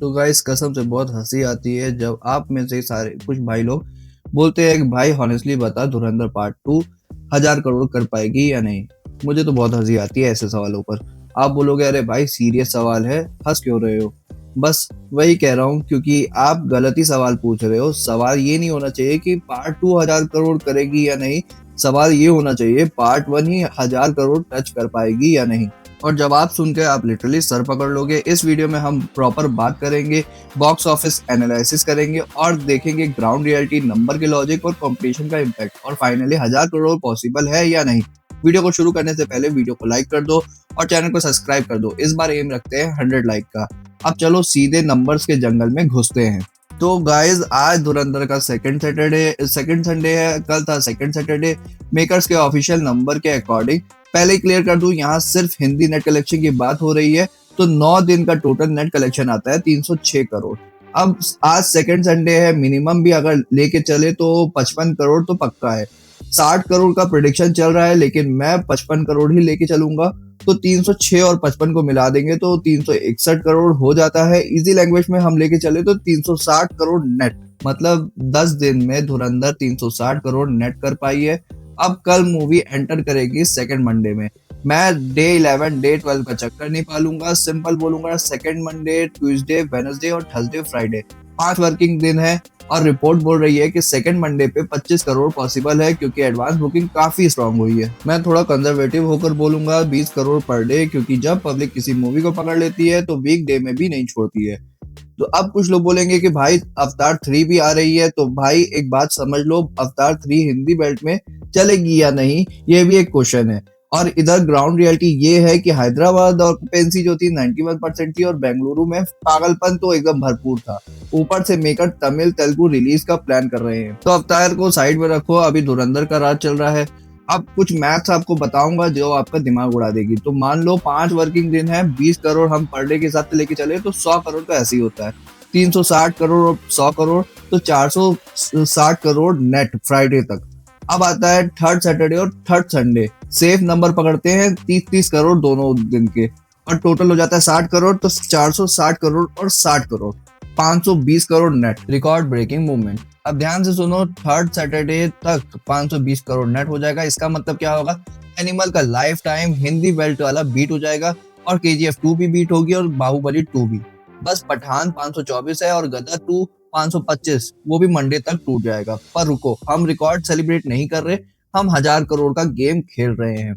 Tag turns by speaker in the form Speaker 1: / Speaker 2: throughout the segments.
Speaker 1: तो गाइस कसम से बहुत हंसी आती है जब आप में से सारे कुछ भाई लोग बोलते हैं कि भाई हॉनेस्टली बता धुरंधर पार्ट 2 1000 करोड़ कर पाएगी या नहीं। मुझे तो बहुत हंसी आती है ऐसे सवालों पर। आप बोलोगे अरे भाई सीरियस सवाल है, हंस क्यों रहे हो। बस वही कह रहा हूँ क्योंकि आप गलत ही सवाल पूछ रहे हो। सवाल ये नहीं होना चाहिए कि पार्ट 2 1000 करोड़ करेगी या नहीं। सवाल ये होना चाहिए पार्ट 1 ही 1000 करोड़ टच कर पाएगी या नहीं। और जवाब सुन के आप लिटरली सर पकड़ लोगे। इस वीडियो में हम प्रॉपर बात करेंगे, बॉक्स ऑफिस एनालिसिस करेंगे और देखेंगे ग्राउंड रियलिटी, नंबर के लॉजिक और कंपटीशन का इम्पैक्ट और फाइनली 1000 करोड़ पॉसिबल है या नहीं। वीडियो को शुरू करने से पहले वीडियो को लाइक कर दो और चैनल को सब्सक्राइब कर दो। इस बार एम रखते हैं 100 लाइक का। अब चलो सीधे नंबर्स के जंगल में घुसते हैं। तो गाइज आज धुरंधर का सेकंड संडे है, कल था सेकंड सैटरडे। मेकर्स के ऑफिशियल नंबर के अकॉर्डिंग पहले ही क्लियर कर दूं, यहाँ सिर्फ हिंदी नेट कलेक्शन की बात हो रही है तो 9 दिन का टोटल नेट कलेक्शन आता है 306 करोड़। अब आज सेकंड संडे है, मिनिमम भी अगर लेके चले तो 55 करोड़ तो पक्का है। 60 करोड़ का प्रिडिक्शन चल रहा है लेकिन मैं 55 करोड़ ही लेके चलूंगा। तो 306 और 55 को मिला देंगे तो 361 करोड़ हो जाता है। इजी लैंग्वेज में हम लेके चले तो 360 करोड़ नेट, मतलब 10 दिन में धुरंधर 360 करोड़ नेट कर पाई है। अब कल मूवी एंटर करेगी सेकंड मंडे में। मैं डे 11 डे 12 का चक्कर नहीं पालूंगा, सिंपल बोलूंगा सेकंड मंडे, ट्यूसडे, वेडनेसडे और थर्सडे फ्राइडे 5 वर्किंग दिन है। और रिपोर्ट बोल रही है कि सेकंड मंडे पे 25 करोड़ पॉसिबल है क्योंकि एडवांस बुकिंग काफी स्ट्रांग हुई है। मैं थोड़ा कंजर्वेटिव होकर बोलूंगा 20 करोड़ पर डे, क्योंकि जब पब्लिक किसी मूवी को पकड़ लेती है तो वीक डे में भी नहीं छोड़ती है। तो अब कुछ लोग बोलेंगे कि भाई अवतार 3 भी आ रही है, तो भाई एक बात समझ लो, अवतार 3 हिंदी बेल्ट में चलेगी या नहीं ये भी एक क्वेश्चन है। और इधर ग्राउंड रियलिटी ये है कि हैदराबाद ऑक्यूपेंसी जो थी 91% थी और बेंगलुरु में पागलपन तो एकदम भरपूर था। ऊपर से मेकर तमिल तेलुगु रिलीज का प्लान कर रहे हैं। तो अवतार को साइड में रखो, अभी धुरंधर का राज चल रहा है। अब कुछ मैथ्स आपको बताऊंगा जो आपका दिमाग उड़ा देगी। तो मान लो 5 वर्किंग दिन है, 20 करोड़ हम पर डे के हिसाब से लेके चले तो 100 करोड़ तो ऐसे ही होता है। 360 करोड़ और 100 करोड़ तो 460 करोड़ नेट फ्राइडे तक। अब आता है थर्ड सैटरडे और थर्ड संडे, सेफ नंबर पकड़ते हैं 30-30 करोड़ दोनों दिन के और टोटल हो जाता है 60 करोड़। तो 460 करोड़ और 60 crore 520 crore net, record breaking movement. अब ध्यान से सुनो, थर्ड सैटरडे तक 520 करोड़ नेट हो जाएगा। इसका मतलब क्या होगा, एनिमल का लाइफ टाइम हिंदी बेल्ट वाला बीट हो जाएगा और KGF 2 भी बीट होगी और बाहुबली 2 भी। बस पठान 524 है और गदर 2 525, वो भी मंडे तक टूट जाएगा। पर रुको, हम रिकॉर्ड सेलिब्रेट नहीं कर रहे, हम 1000 करोड़ का गेम खेल रहे हैं।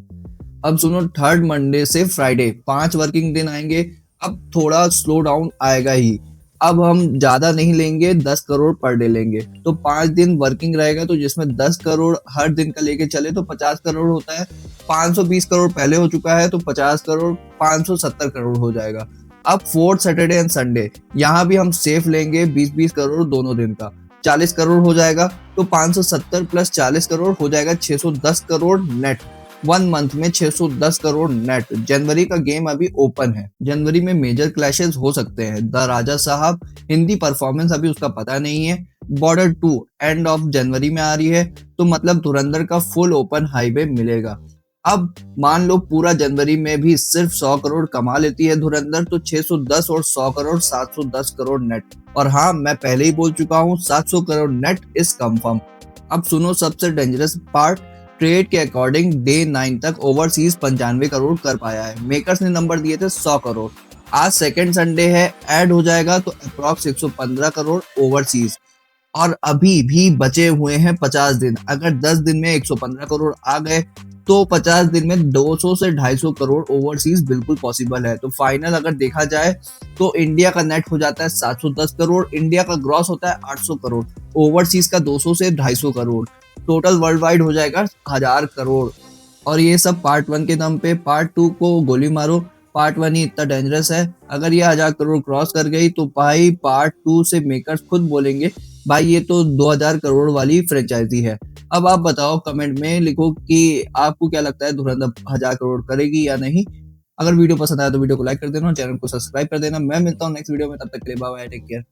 Speaker 1: अब सुनो, थर्ड मंडे से फ्राइडे 5 वर्किंग दिन आएंगे। अब थोड़ा स्लो डाउन आएगा ही। अब हम ज्यादा नहीं लेंगे, 10 करोड़ पर डे लेंगे। तो 5 दिन वर्किंग रहेगा तो जिसमें 10 करोड़ हर दिन का लेके चले तो 50 करोड़ होता है। 520 करोड़ पहले हो चुका है तो 50 करोड़ 570 करोड़ हो जाएगा। अब फोर्थ सैटरडे एंड संडे, यहाँ भी हम सेफ लेंगे 20-20 करोड़ दोनों दिन का, 40 करोड़ हो जाएगा। तो 570 प्लस 40 करोड़ हो जाएगा 610 करोड़ नेट। 1 मंथ में 610 करोड़ नेट। जनवरी का गेम अभी ओपन है, जनवरी में मेजर क्लैशेस हो सकते हैं। द राजा साहब हिंदी परफॉर्मेंस अभी उसका पता नहीं है। बॉर्डर 2 एंड ऑफ जनवरी में आ रही है तो मतलब धुरंधर का फुल ओपन हाईवे मिलेगा। अब मान लो पूरा जनवरी में भी सिर्फ 100 करोड़ कमा लेती है धुरंधर तो 610 और 100 करोड़ 710 करोड़ नेट। और हाँ, मैं पहले ही बोल चुका हूँ 700 करोड़ नेट इज कंफर्म। अब सुनो सबसे डेंजरस पार्ट, ट्रेड के अकॉर्डिंग डे 9 तक ओवरसीज 95 करोड़ कर पाया है। मेकर्स ने नंबर दिए थे 100 करोड़। आज सेकेंड संडे है, ऐड हो जाएगा तो अप्रॉक्स 115 करोड़ ओवरसीज। और अभी भी बचे हुए हैं 50 दिन। अगर 10 दिन में 115 करोड़ आ गए तो 50 दिन में 200 से 250 करोड़ ओवरसीज बिल्कुल पॉसिबल है। तो फाइनल अगर देखा जाए तो इंडिया का नेट हो जाता है 710 करोड़, इंडिया का ग्रॉस होता है 800 करोड़, ओवरसीज का 200 से 250 करोड़, टोटल वर्ल्ड वाइड हो जाएगा 1000 करोड़। और ये सब पार्ट 1 के दम पे। पार्ट 2 को गोली मारो, पार्ट 1 ही इतना डेंजरस है। अगर ये 1000 करोड़ क्रॉस कर गई तो भाई पार्ट 2 से मेकर्स खुद बोलेंगे भाई ये तो 2000 करोड़ वाली फ्रेंचाइजी है। अब आप बताओ, कमेंट में लिखो कि आपको क्या लगता है धुरंधर 1000 करोड़ करेगी या नहीं। अगर वीडियो पसंद आया तो वीडियो को लाइक कर देना, चैनल को सब्सक्राइब कर देना। मैं मिलता हूँ नेक्स्ट वीडियो में, तब तक के लिए बाय बाय, टेक केयर।